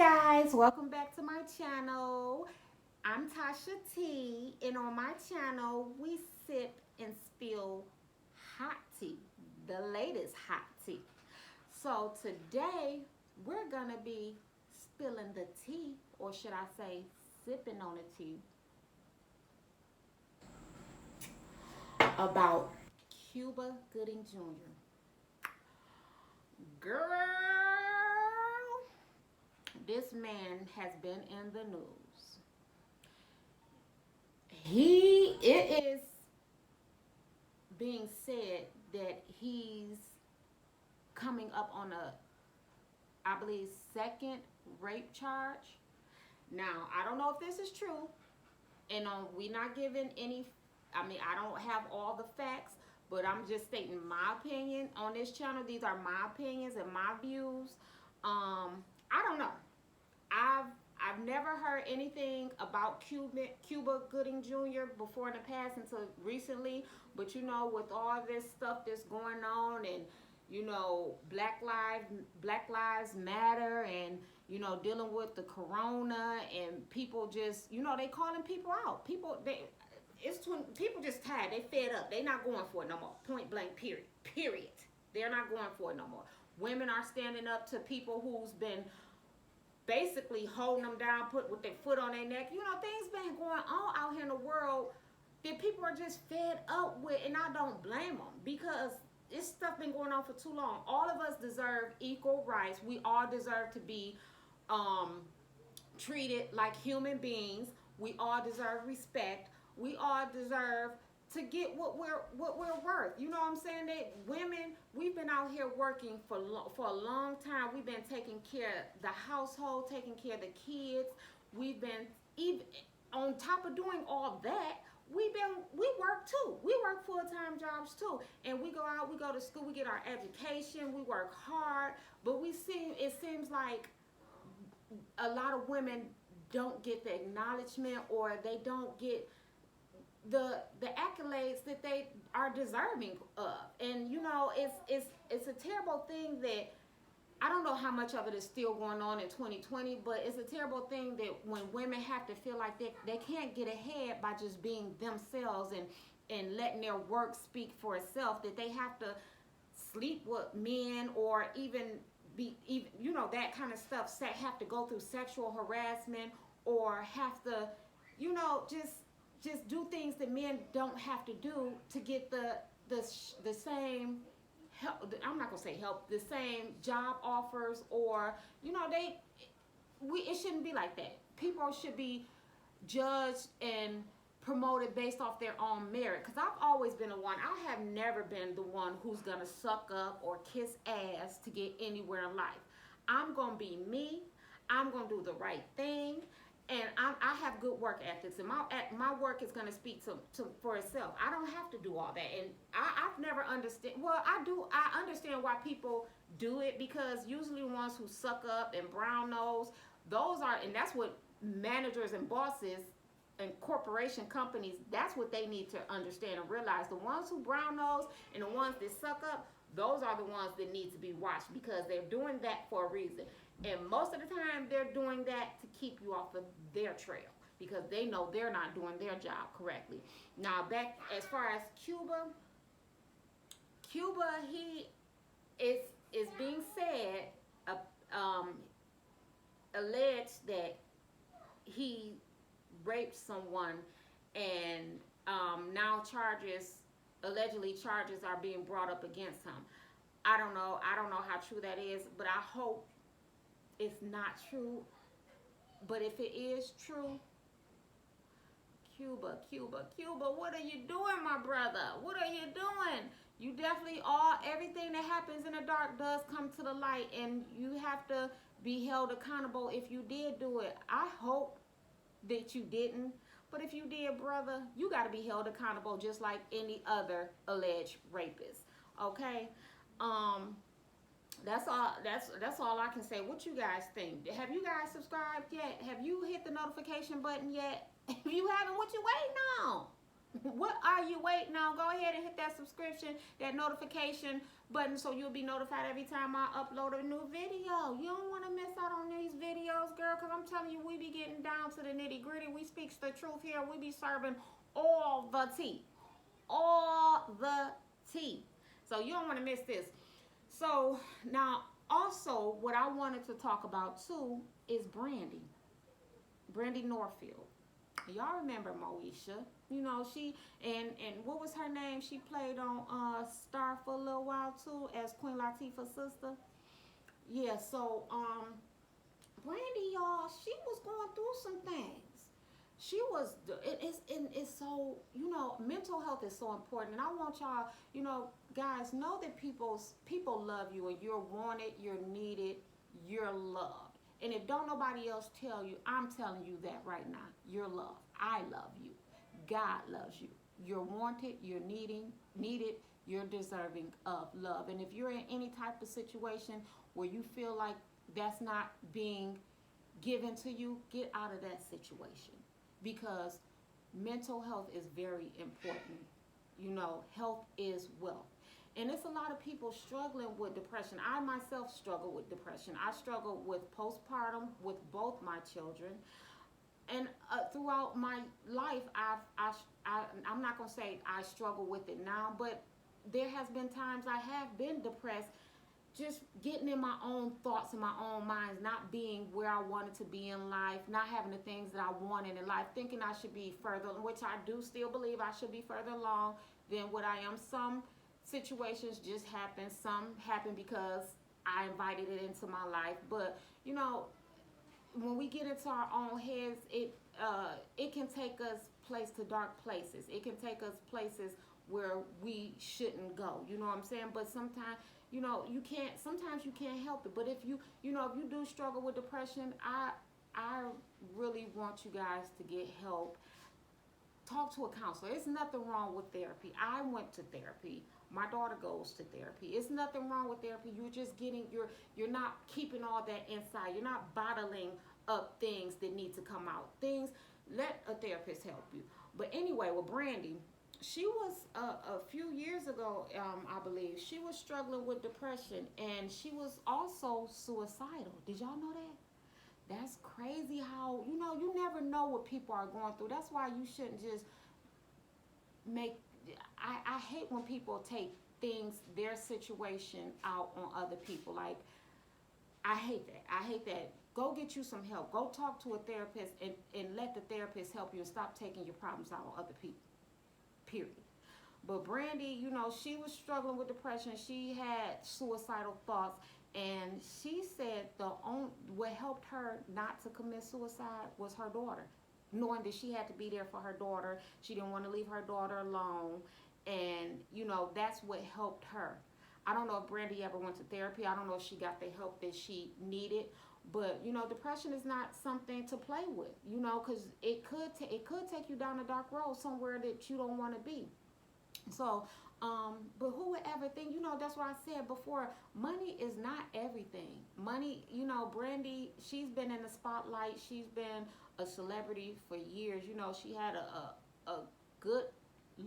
Guys, welcome back to my channel. I'm Tasha T, and on my channel, we sip and spill hot tea, the latest hot tea. So today, we're gonna be spilling the tea, or should I say, sipping on the tea, about Cuba Gooding Jr. Girl, this man has been in the news. It is being said that he's coming up on a, I believe, second rape charge. Now, I don't know if this is true, and we're not giving any. I mean, I don't have all the facts, but I'm just stating my opinion on this channel. These are my opinions and my views. I don't know. I've I've never heard anything about Cuba Gooding Jr. before in the past until recently. But with all this stuff that's going on, and Black Lives Matter, and dealing with the corona, and people just they calling people out. People just tired. They fed up. They not going for it no more. Point blank. Period. They're not going for it no more. Women are standing up to people who's been basically holding them down, put with their foot on their neck. Things been going on out here in the world that people are just fed up with, and I don't blame them, because this stuff been going on for too long. All of us deserve equal rights. We all deserve to be treated like human beings. We all deserve respect. We all deserve to get what we're worth. You know what I'm saying? That women, we've been out here working for a long time. We've been taking care of the household, taking care of the kids. We've been, even on top of doing all that, we work too. We work full-time jobs too. And we go out, we go to school, we get our education, we work hard, but it seems like a lot of women don't get the acknowledgement, or they don't get the accolades that they are deserving of. And it's a terrible thing that I don't know how much of it is still going on in 2020, but it's a terrible thing that when women have to feel like they can't get ahead by just being themselves, and letting their work speak for itself, that they have to sleep with men, or even that kind of stuff, have to go through sexual harassment, or have to just do things that men don't have to do to get the same help. I'm not gonna say help, the same job offers, or it shouldn't be like that. People should be judged and promoted based off their own merit. Because I've always been the one. I have never been the one who's gonna suck up or kiss ass to get anywhere in life. I'm gonna be me. I'm gonna do the right thing, and I have good work ethics, and my work is gonna speak for itself. I don't have to do all that, and I've never understood. Well, I do. I understand why people do it, because usually ones who suck up and brown nose, and that's what managers and bosses and corporation companies, that's what they need to understand and realize. The ones who brown nose and the ones that suck up, those are the ones that need to be watched, because they're doing that for a reason. And most of the time, they're doing that to keep you off of their trail, because they know they're not doing their job correctly. Now, back as far as Cuba, he is being said, alleged that he raped someone, and now allegedly charges are being brought up against him. I don't know how true that is, but I hope it's not true. But if it is true, Cuba, what are you doing, my brother? What are you doing? You definitely are. Everything that happens in the dark does come to the light, and you have to be held accountable if you did do it. I hope that you didn't, but if you did, brother, you got to be held accountable just like any other alleged rapist. Okay. That's all I can say. What you guys think? Have you guys subscribed yet? Have you hit the notification button yet? If you haven't, what you waiting on? What are you waiting on? Go ahead and hit that subscription, that notification button, so you'll be notified every time I upload a new video. You don't want to miss out on these videos. us, girl, because I'm telling you, we be getting down to the nitty gritty. We speak the truth here. We be serving all the tea. All the tea. So you don't want to miss this. So now, also, what I wanted to talk about too is Brandi. Brandi Norfield. Y'all remember Moesha? You know, she and what was her name? She played on Star for a little while too as Queen Latifah's sister. Yeah, so Brandi, y'all, she was going through some things. She was it's so, you know, mental health is so important, and I want y'all, you know, guys, know that people love you, and you're wanted, you're needed, you're loved. And if don't nobody else tell you, I'm telling you that right now. You're loved. I love you. God loves you. You're wanted, you're needed, you're deserving of love. And if you're in any type of situation where you feel like that's not being given to you, get out of that situation, because mental health is very important. You know, health is wealth. And it's a lot of people struggling with depression. I myself struggle with depression. I struggle with postpartum with both my children. And throughout my life, I'm not going to say I struggle with it now, but there has been times I have been depressed, just getting in my own thoughts and my own minds, not being where I wanted to be in life, not having the things that I wanted in life, thinking I should be further, which I do still believe I should be further along than what I am. Some situations just happen, some happen because I invited it into my life. But you know, when we get into our own heads, it can take us to dark places. It can take us places where we shouldn't go. You know what I'm saying? But sometimes, you know, you can't. Sometimes you can't help it. But if you, you know, if you do struggle with depression, I really want you guys to get help. Talk to a counselor. There's nothing wrong with therapy. I went to therapy. My daughter goes to therapy. It's nothing wrong with therapy. You're just getting you're not keeping all that inside. You're not bottling up things that need to come out. Things, let a therapist help you. But anyway, with Brandi, she was a few years ago, I believe, she was struggling with depression, and she was also suicidal. Did y'all know that? That's crazy how, you know, you never know what people are going through. That's why you shouldn't just make, I hate when people take things, their situation out on other people. Like, I hate that. I hate that. Go get you some help. Go talk to a therapist, and let the therapist help you, and stop taking your problems out on other people. Period. But Brandi, you know, she was struggling with depression. She had suicidal thoughts, and she said what helped her not to commit suicide was her daughter. Knowing that she had to be there for her daughter. She didn't want to leave her daughter alone. And, you know, that's what helped her. I don't know if Brandi ever went to therapy. I don't know if she got the help that she needed. But, you know, depression is not something to play with, you know, because it could take you down a dark road somewhere that you don't want to be. So, but who would ever think, you know, that's what I said before, money is not everything. Money, you know, Brandi, she's been in the spotlight. She's been a celebrity for years. You know, she had a good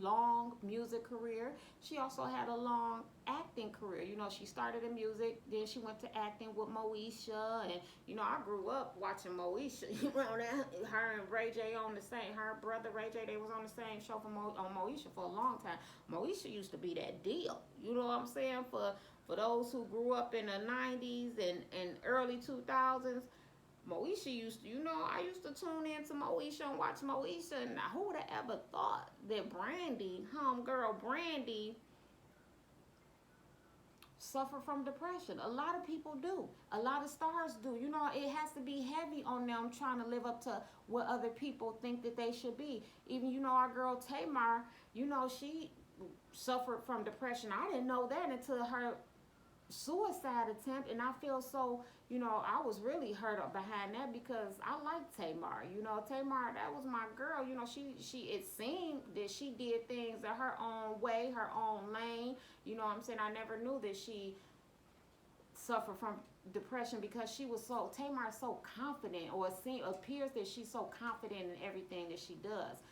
long music career. She also had a long acting career. You know, she started in music, then she went to acting with Moesha, and you know, I grew up watching Moesha. You know that her and Ray J on the same, her brother Ray J, they was on the same show on Moesha for a long time. Moesha used to be that deal. You know what I'm saying? For those who grew up in the 90s and early 2000s, Moesha used to, you know, I used to tune in to Moesha and watch Moesha, and who would have ever thought that Brandi, homegirl Brandi, suffer from depression? A lot of people do. A lot of stars do. You know, it has to be heavy on them trying to live up to what other people think that they should be. Even, you know, our girl Tamar, you know, she suffered from depression. I didn't know that until her suicide attempt, and I feel so, you know, I was really hurt up behind that, because I like Tamar. You know, Tamar, that was my girl. You know, she it seemed that she did things in her own way, her own lane. You know what I'm saying? I never knew that she suffered from depression, because she was so, Tamar is so confident, or it appears that she's so confident in everything that she does.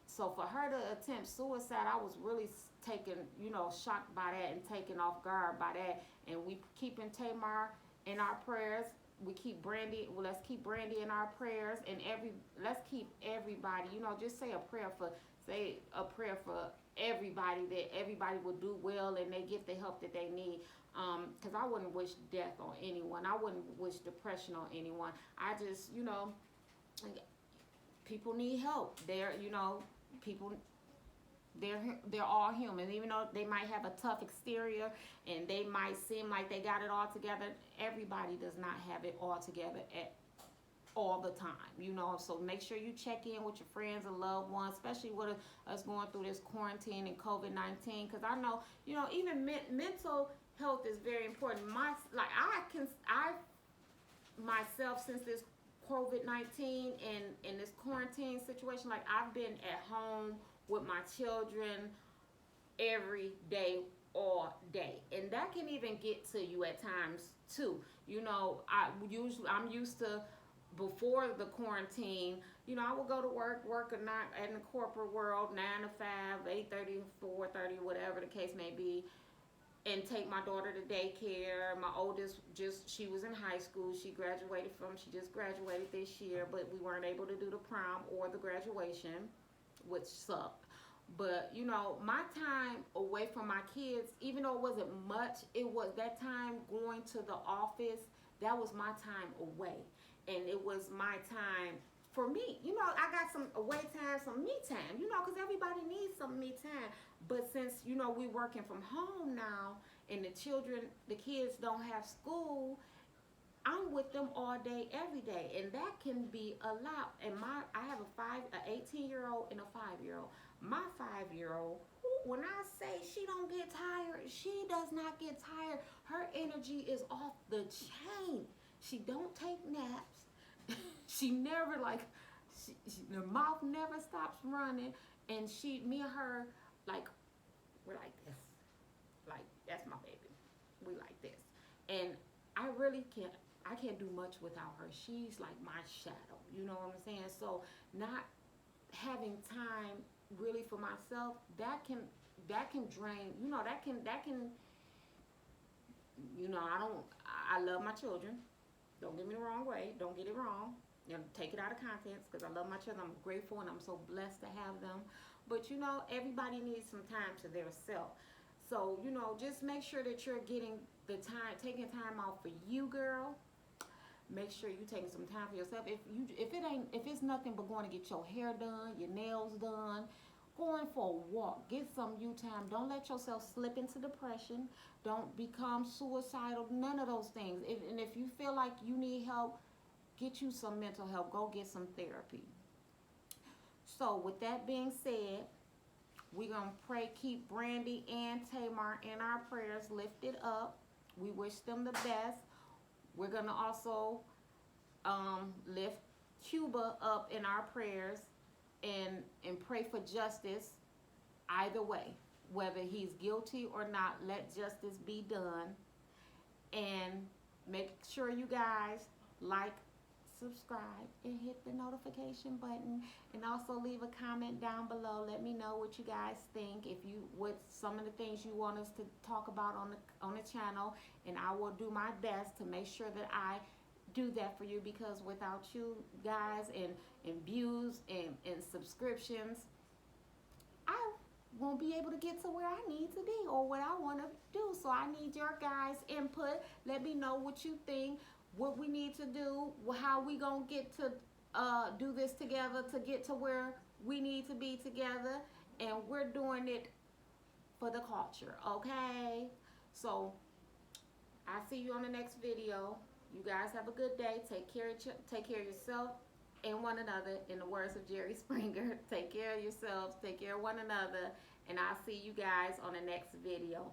So for her to attempt suicide, I was really taken, you know, shocked by that, and taken off guard by that. And we keeping Tamar in our prayers. we keep Brandi. Well, let's keep Brandi in our prayers, and let's keep everybody. Just say a prayer for everybody, that everybody will do well and they get the help that they need. Because I wouldn't wish death on anyone. I wouldn't wish depression on anyone. I just, people need help. People, they're all human. Even though they might have a tough exterior and they might seem like they got it all together, everybody does not have it all together at all the time. So make sure you check in with your friends and loved ones, especially with us going through this quarantine and COVID-19, because I know, even mental health is very important. I myself, since this COVID-19 and this quarantine situation, like, I've been at home with my children every day, all day, and that can even get to you at times too. I'm used to, before the quarantine, I would go to work or not in the corporate world, 9 to 5, 8:30, 4:30, whatever the case may be, and take my daughter to daycare. My oldest, she was in high school. She just graduated this year, but we weren't able to do the prom or the graduation, which sucked. But, my time away from my kids, even though it wasn't much, it was that time going to the office. That was my time away. And it was my time for me. I got some away time, some me time, because everybody needs some me time. But since, we working from home now, and the kids don't have school, I'm with them all day, every day. And that can be a lot. And I have an 18-year-old and a 5-year-old. My 5-year-old, when I say she don't get tired, she does not get tired. Her energy is off the chain. She don't take naps. She never, her mouth never stops running. And me and her, we're like this. Like, that's my baby. We like this. And I can't do much without her. She's like my shadow. You know what I'm saying? So not having time really for myself, that can drain, I love my children. Don't get me the wrong way. Don't get it wrong. Take it out of context, because I love my children. I'm grateful and I'm so blessed to have them. But, everybody needs some time to their self. So, just make sure that you're getting taking time out for you, girl. Make sure you're taking some time for yourself. If it's nothing but going to get your hair done, your nails done, going for a walk, get some you time. Don't let yourself slip into depression. Don't become suicidal. None of those things. If you feel like you need help, get you some mental help. Go get some therapy. So with that being said, we're going to pray, keep Brandi and Tamar in our prayers lifted up. We wish them the best. We're going to also lift Cuba up in our prayers and pray for justice either way. Whether he's guilty or not, let justice be done. And make sure you guys like, subscribe, and hit the notification button, and also leave a comment down below. Let me know what you guys think, what some of the things you want us to talk about on the channel, and I will do my best to make sure that I do that for you, because without you guys and views and subscriptions, I won't be able to get to where I need to be or what I want to do. So I need your guys' input. Let me know what you think, what we need to do, how we gonna get to do this together to get to where we need to be together. And we're doing it for the culture, okay? So I'll see you on the next video. You guys have a good day. Take care of yourself and one another. In the words of Jerry Springer, take care of yourselves, take care of one another, and I'll see you guys on the next video.